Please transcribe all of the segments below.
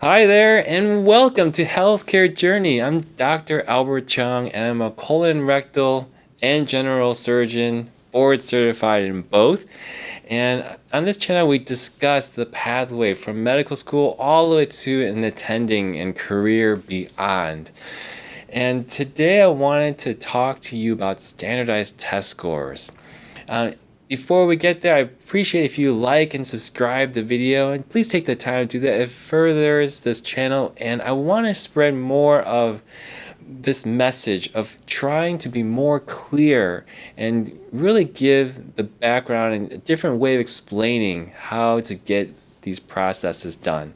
Hi there, and welcome to Healthcare Journey. I'm Dr. Albert Chung, and I'm a colon and rectal and general surgeon, board certified in both. And on this channel, we discuss the pathway from medical school all the way to an attending and career beyond. And today, I wanted to talk to you about standardized test scores. Uh, Before we get there, I appreciate if you like and subscribe the video, and please take the time to do that. It furthers this channel, and I want to spread more of this message of trying to be more clear and really give the background and a different way of explaining how to get these processes done.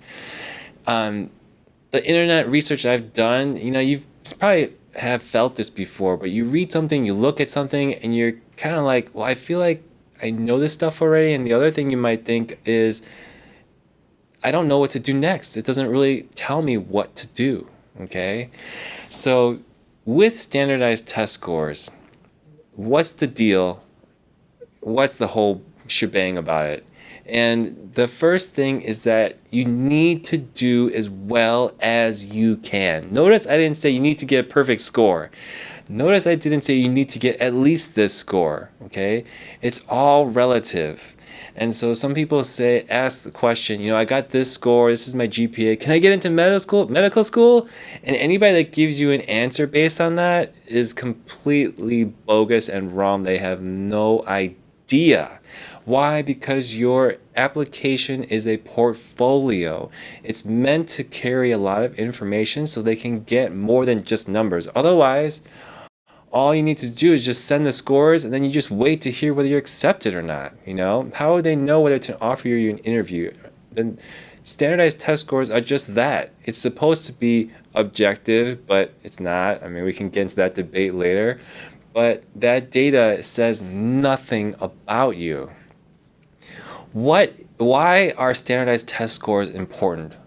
The internet research I've done, you've probably have felt this before, but you read something, you look at something, and you're kind of like, well, I feel like I know this stuff already. And the other thing you might think is, I don't know what to do next. It doesn't really tell me what to do. Okay. So with standardized test scores, what's the deal? What's the whole shebang about it? And the first thing is that you need to do as well as you can. Notice I didn't say you need to get a perfect score. Notice I didn't say you need to get at least this score, okay? It's all relative. And so some people ask the question, I got this score, this is my GPA. Can I get into medical school? And anybody that gives you an answer based on that is completely bogus and wrong. They have no idea. Why? Because your application is a portfolio. It's meant to carry a lot of information so they can get more than just numbers. Otherwise, all you need to do is just send the scores, and then you just wait to hear whether you're accepted or not. How would they know whether to offer you an interview? Then standardized test scores are just that. It's supposed to be objective, but it's not. I mean, we can get into that debate later, but that data says nothing about you. Why are standardized test scores important?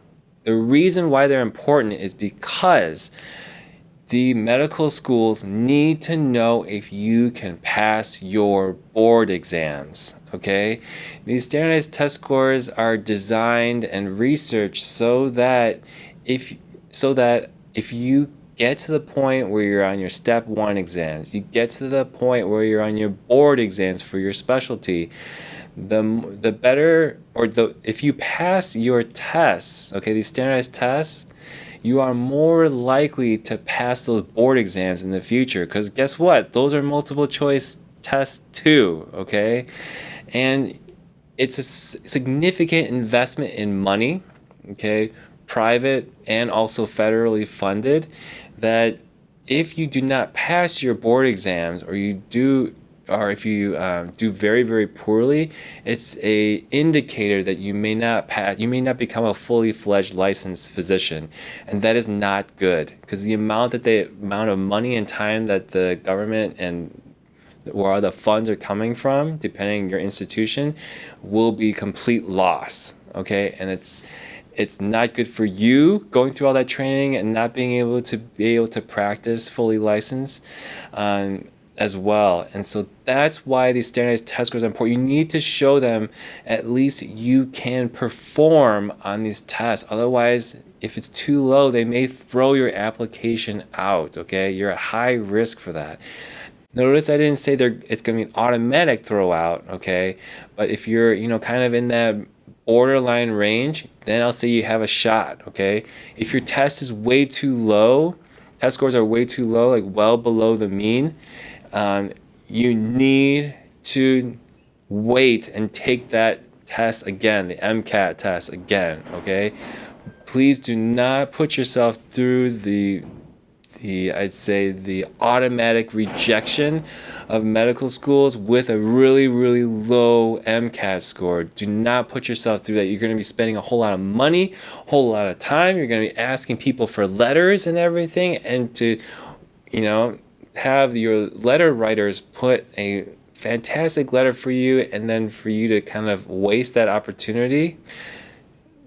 The reason why they're important is because the medical schools need to know if you can pass your board exams, okay? These standardized test scores are designed and researched so that if you get to the point where you're on your step 1 exams, you get to the point where you're on your board exams for your specialty, the better, if you pass your tests, okay, these standardized tests, you are more likely to pass those board exams in the future, because guess what? Those are multiple choice tests too, okay? And it's a significant investment in money, okay, private and also federally funded, that if you do not pass your board exams, or if you do very, very poorly, it's a indicator that you may not pass. You may not become a fully fledged licensed physician, and that is not good, because the amount of money and time that the government and where the funds are coming from, depending on your institution, will be complete loss. Okay, and it's not good for you going through all that training and not being able to practice fully licensed. As well. And so that's why these standardized test scores are important. You need to show them at least you can perform on these tests. Otherwise, if it's too low, they may throw your application out, okay? You're at high risk for that. Notice I didn't say it's going to be an automatic throw out, okay? But if you're, kind of in that borderline range, then I'll say you have a shot, okay? If your test is way too low, test scores are way too low, like well below the mean, you need to wait and take that test again, the MCAT test again, okay? Please do not put yourself through I'd say the automatic rejection of medical schools with a really, really low MCAT score. Do not put yourself through that. You're going to be spending a whole lot of money, a whole lot of time. You're going to be asking people for letters and everything, and to, have your letter writers put a fantastic letter for you, and then for you to kind of waste that opportunity.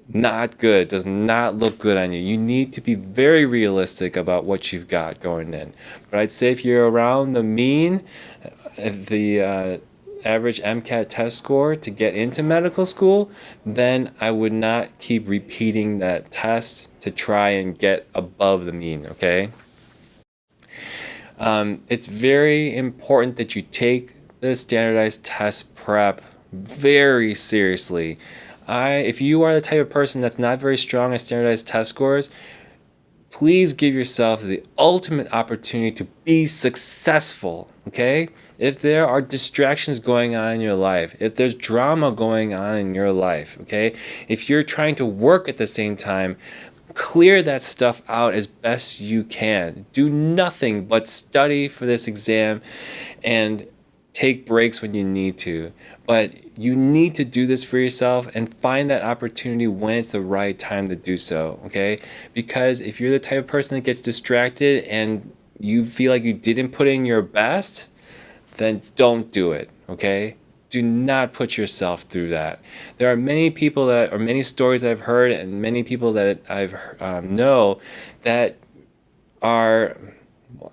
Not good. Does not look good on you. You need to be very realistic about what you've got going in. But I'd say if you're around the mean, average MCAT test score to get into medical school, then I would not keep repeating that test to try and get above the mean, okay? It's very important that you take the standardized test prep very seriously. If you are the type of person that's not very strong at standardized test scores, please give yourself the ultimate opportunity to be successful, okay? If there are distractions going on in your life, if there's drama going on in your life, okay? If you're trying to work at the same time, clear that stuff out as best you can. Do nothing but study for this exam and take breaks when you need to. But you need to do this for yourself and find that opportunity when it's the right time to do so, okay? Because if you're the type of person that gets distracted and you feel like you didn't put in your best, then don't do it, okay? Do not put yourself through that. There are many people or many stories I've heard and many people that I've know that are,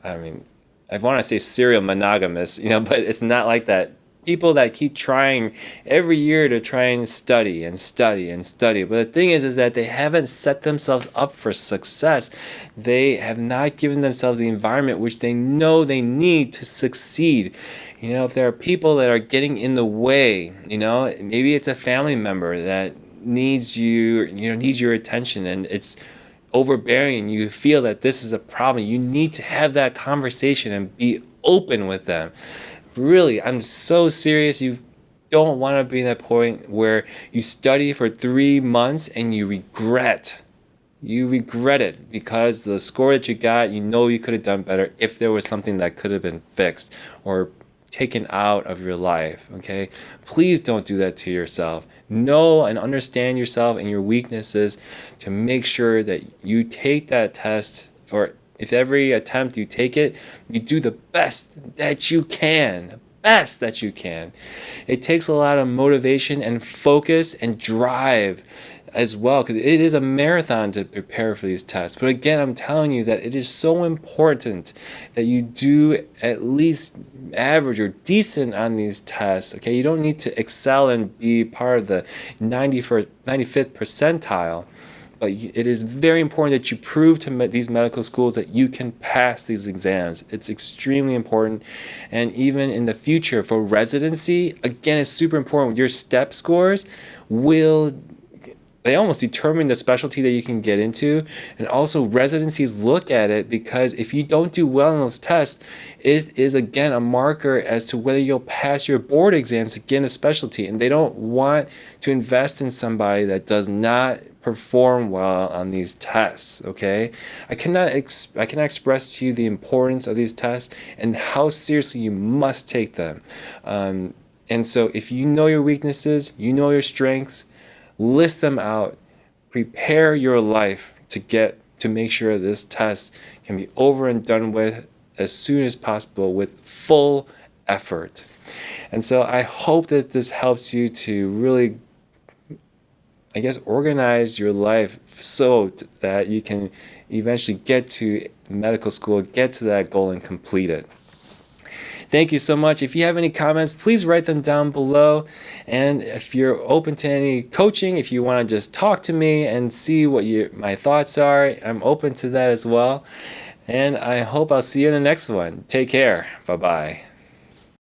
I want to say serial monogamous, but it's not like that. People that keep trying every year to try and study and study and study. But the thing is that they haven't set themselves up for success. They have not given themselves the environment which they know they need to succeed. If there are people that are getting in the way, maybe it's a family member that needs your attention and it's overbearing, you feel that this is a problem, you need to have that conversation and be open with them. Really, I'm so serious. You don't want to be in that point where you study for 3 months and you regret it because the score that you got, you could have done better if there was something that could have been fixed or taken out of your life, okay? Please don't do that to yourself. Know and understand yourself and your weaknesses to make sure that you take that test, or if every attempt you take it, you do the best that you can. It takes a lot of motivation and focus and drive as well, because it is a marathon to prepare for these tests. But again, I'm telling you that it is so important that you do at least average or decent on these tests, okay? You don't need to excel and be part of the 95th percentile, but it is very important that you prove to these medical schools that you can pass these exams. It's extremely important. And even in the future for residency, again, it's super important. Your STEP scores they almost determine the specialty that you can get into. And also residencies look at it because if you don't do well in those tests, it is again a marker as to whether you'll pass your board exams to get in a specialty. And they don't want to invest in somebody that does not perform well on these tests, okay? I cannot express to you the importance of these tests and how seriously you must take them. And so if you know your weaknesses, you know your strengths, list them out, prepare your life to make sure this test can be over and done with as soon as possible with full effort. And so I hope that this helps you to really, organize your life so that you can eventually get to medical school, get to that goal and complete it. Thank you so much. If you have any comments, please write them down below. And if you're open to any coaching, if you want to just talk to me and see what my thoughts are, I'm open to that as well. And I hope I'll see you in the next one. Take care. Bye-bye.